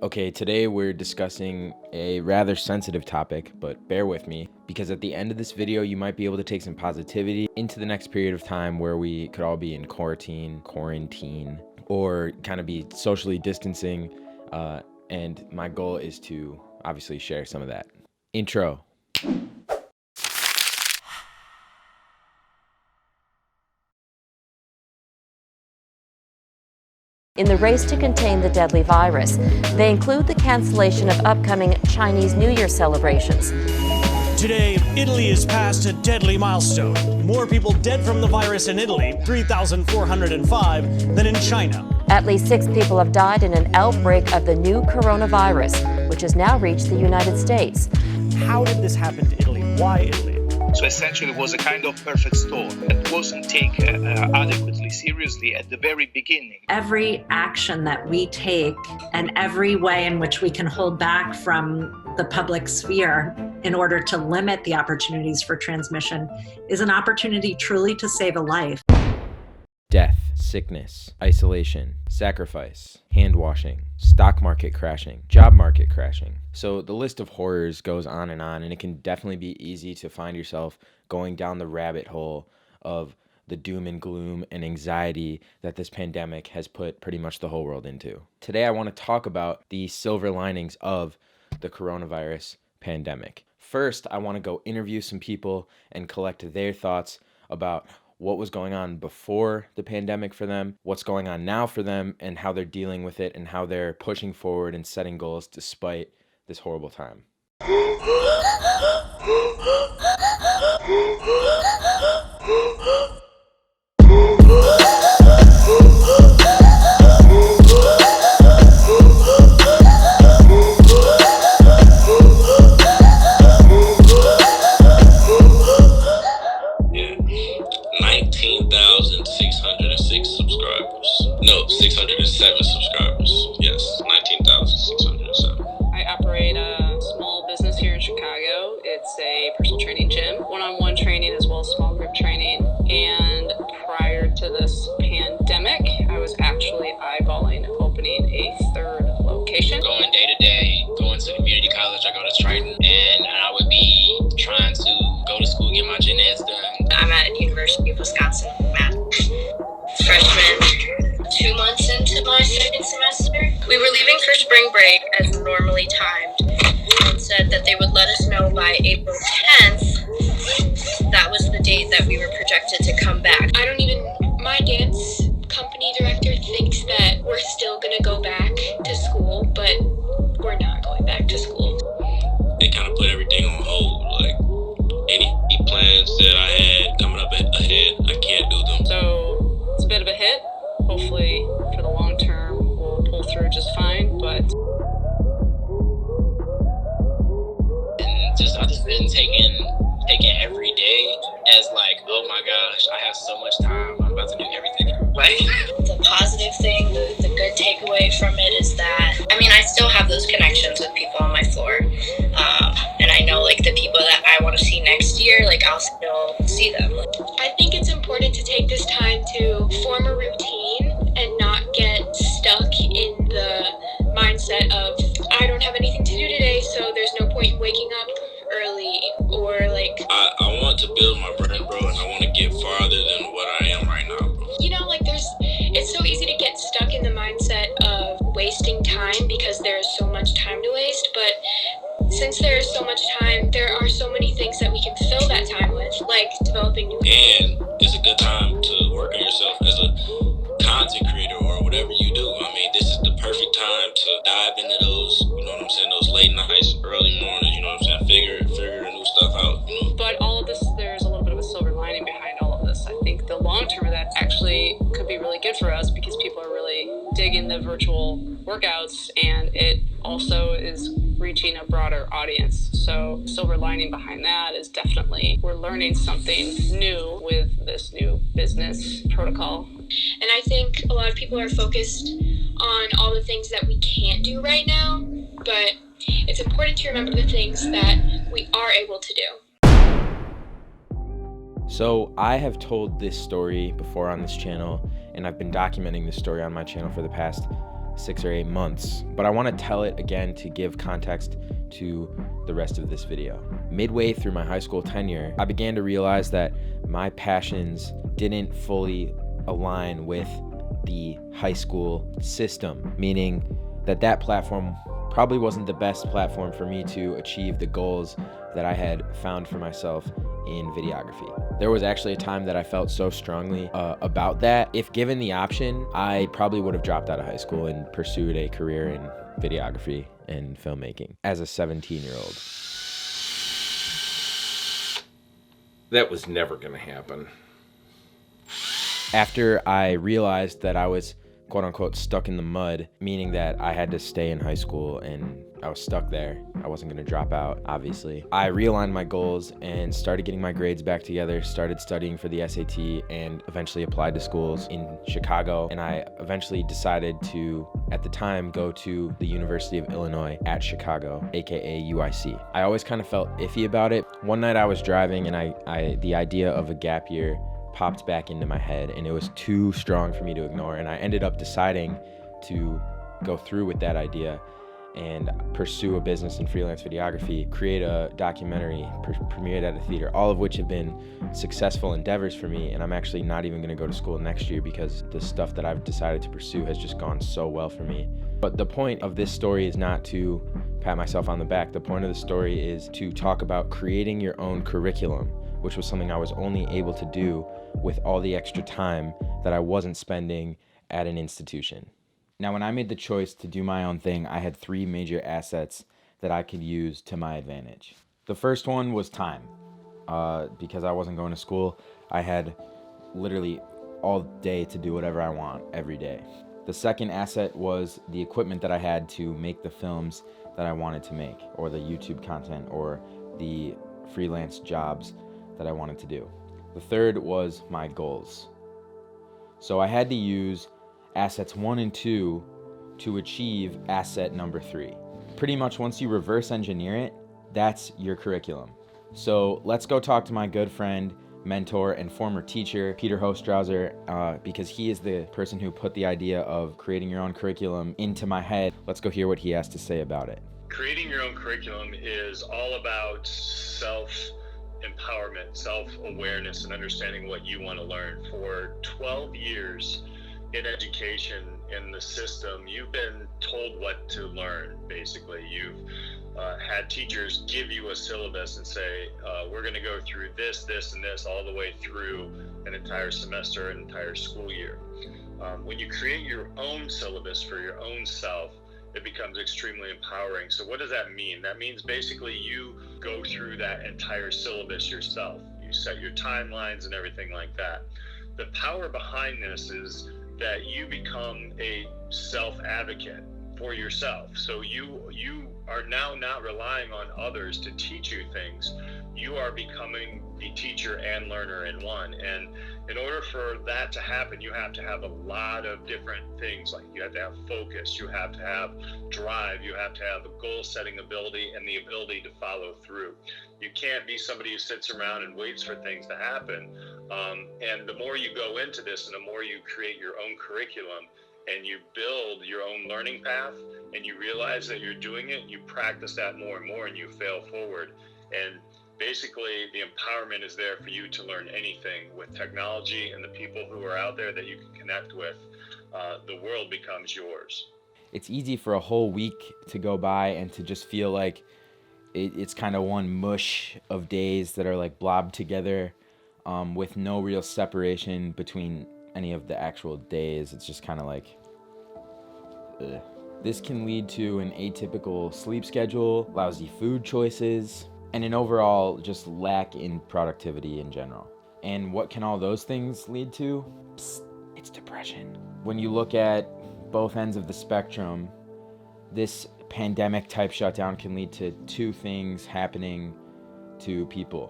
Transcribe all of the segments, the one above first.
Okay, today we're discussing a rather sensitive topic, but bear with me because at the end of this video, you might be able to take some positivity into the next period of time where we could all be in quarantine, or kind of be socially distancing. And my goal is to obviously share some of that. Intro. In the race to contain the deadly virus, they include the cancellation of upcoming Chinese New Year celebrations. Today, Italy has passed a deadly milestone. More people dead from the virus in Italy, 3,405, than in China. At least 6 people have died in an outbreak of the new coronavirus, which has now reached the United States. How did this happen to Italy? Why Italy? So essentially it was a kind of perfect storm that wasn't taken adequately seriously at the very beginning. Every action that we take and every way in which we can hold back from the public sphere in order to limit the opportunities for transmission is an opportunity truly to save a life. Death, sickness, isolation, sacrifice, hand washing, stock market crashing, job market crashing. So the list of horrors goes on, and it can definitely be easy to find yourself going down the rabbit hole of the doom and gloom and anxiety that this pandemic has put pretty much the whole world into. Today I want to talk about the silver linings of the coronavirus pandemic. First, I want to go interview some people and collect their thoughts about what was going on before the pandemic for them, what's going on now for them, and how they're dealing with it and how they're pushing forward and setting goals despite this horrible time. Yeah, 19,606 subscribers. No, 607 subscribers. Yes, 19,607. I operate a small business here in Chicago. It's a personal training gym, one-on-one training as well as small group training. And prior to this pandemic, I was actually eyeballing opening a third location. Going day to day, going to community college, I go to Triton, and I would be trying to go to school, get my gen eds done. I'm at University of Wisconsin, math freshman, 2 months into my second semester. We were leaving for spring break as normally timed and said that they would let us know by April 10th. That was the date that we were projected to come back. My dance company director thinks that we're still gonna go back to school, but we're not going back to school. It kind of put everything on hold. Like, any plans that I had coming up ahead, I can't do them. So it's a bit of a hit. Hopefully for the long term, we'll pull through just fine, but I've just been taking every day as like, oh my gosh, I have so much time. I'm about to do everything. Like, The positive thing, the good takeaway from it is that, I still have those connections with people on my floor. And I know, the people that I want to see next year, I'll still see them. I think it's important to take this time to form a routine and not get stuck in the mindset of, I don't have anything to do today, so there's no point waking up early, or I want to build my brand, bro, and I want to get farther than what I am right now, bro. it's so easy to get stuck in the mindset of wasting time because there's so much time to waste, but since there is so much time, there are so many things that we can fill that time with, like developing new. And it's a good time to work on yourself as a content creator or whatever you do. This is the perfect time to dive into those, those late nights, early mornings, figure the new stuff out, But all of this, there's a little bit of a silver lining behind all of this. I think the long term of that actually could be really good for us because people are really digging the virtual workouts, and it also is reaching a broader audience. So silver lining behind that is definitely we're learning something new with this new business protocol. And I think a lot of people are focused on all the things that we can't do right now, but it's important to remember the things that we are able to do. So I have told this story before on this channel, and I've been documenting this story on my channel for the past 6 or 8 months, but I want to tell it again to give context to the rest of this video. Midway through my high school tenure, I began to realize that my passions didn't fully align with the high school system, meaning that platform probably wasn't the best platform for me to achieve the goals that I had found for myself in videography. There was actually a time that I felt so strongly about that. If given the option, I probably would have dropped out of high school and pursued a career in videography and filmmaking as a 17-year-old. That was never going to happen. After I realized that I was quote unquote stuck in the mud, meaning that I had to stay in high school and I was stuck there. I wasn't going to drop out, obviously. I realigned my goals and started getting my grades back together, started studying for the SAT, and eventually applied to schools in Chicago. And I eventually decided to, at the time, go to the University of Illinois at Chicago, aka UIC. I always kind of felt iffy about it. One night I was driving and the idea of a gap year popped back into my head, and it was too strong for me to ignore, and I ended up deciding to go through with that idea and pursue a business in freelance videography, create a documentary, premiere it at a theater, all of which have been successful endeavors for me. And I'm actually not even going to go to school next year because the stuff that I've decided to pursue has just gone so well for me. But the point of this story is not to pat myself on the back. The point of the story is to talk about creating your own curriculum, which was something I was only able to do with all the extra time that I wasn't spending at an institution. Now, when I made the choice to do my own thing, I had 3 major assets that I could use to my advantage. The first one was time. Because I wasn't going to school, I had literally all day to do whatever I want every day. The second asset was the equipment that I had to make the films that I wanted to make, or the YouTube content, or the freelance jobs that I wanted to do. The third was my goals. So I had to use assets 1 and 2 to achieve asset number 3. Pretty much once you reverse engineer it, that's your curriculum. So let's go talk to my good friend, mentor, and former teacher, Peter Hostrauser, because he is the person who put the idea of creating your own curriculum into my head. Let's go hear what he has to say about it. Creating your own curriculum is all about self-empowerment, self-awareness, and understanding what you want to learn. For 12 years in education, in the system, you've been told what to learn, basically. You've had teachers give you a syllabus and say, we're going to go through this, this, and this all the way through an entire semester, an entire school year. When you create your own syllabus for your own self, it becomes extremely empowering. So what does that mean? That means basically you go through that entire syllabus yourself. You set your timelines and everything like that. The power behind this is that you become a self-advocate for yourself. So you are now not relying on others to teach you things. You are becoming the teacher and learner in one. And in order for that to happen, you have to have a lot of different things. Like you have to have focus, you have to have drive, you have to have a goal-setting ability and the ability to follow through. You can't be somebody who sits around and waits for things to happen. And the more you go into this and the more you create your own curriculum and you build your own learning path and you realize that you're doing it, you practice that more and more and you fail forward. And basically the empowerment is there for you to learn anything. With technology and the people who are out there that you can connect with, the world becomes yours. It's easy for a whole week to go by and to just feel like it's kind of one mush of days that are like blobbed together, with no real separation between any of the actual days. It's just kind of like, ugh. This can lead to an atypical sleep schedule, lousy food choices, and an overall just lack in productivity in general. And what can all those things lead to? Psst, it's depression. When you look at both ends of the spectrum, this pandemic type shutdown can lead to 2 things happening to people.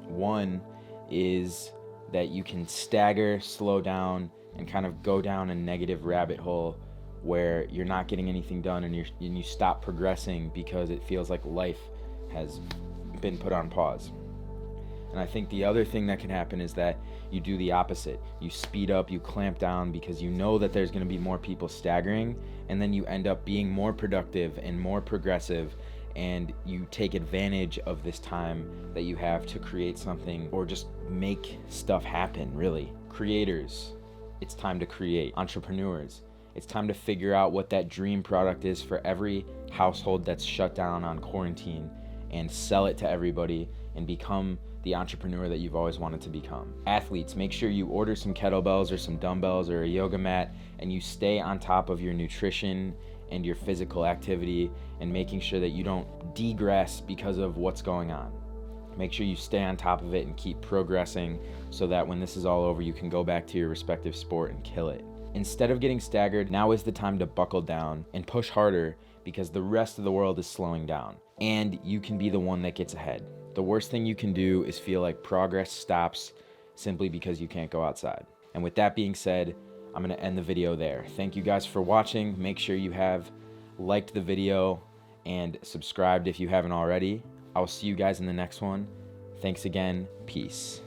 One is that you can stagger, slow down, and kind of go down a negative rabbit hole where you're not getting anything done and you stop progressing because it feels like life has been put on pause. And I think the other thing that can happen is that you do the opposite. You speed up, you clamp down because you know that there's going to be more people staggering, and then you end up being more productive and more progressive, and you take advantage of this time that you have to create something or just make stuff happen, really. Creators, it's time to create. Entrepreneurs, it's time to figure out what that dream product is for every household that's shut down on quarantine and sell it to everybody and become the entrepreneur that you've always wanted to become. Athletes, make sure you order some kettlebells or some dumbbells or a yoga mat, and you stay on top of your nutrition and your physical activity and making sure that you don't degress because of what's going on. Make sure you stay on top of it and keep progressing so that when this is all over, you can go back to your respective sport and kill it. Instead of getting staggered, now is the time to buckle down and push harder because the rest of the world is slowing down, and you can be the one that gets ahead. The worst thing you can do is feel like progress stops simply because you can't go outside. And with that being said, I'm gonna end the video there. Thank you guys for watching. Make sure you have liked the video and subscribed if you haven't already. I will see you guys in the next one. Thanks again. Peace.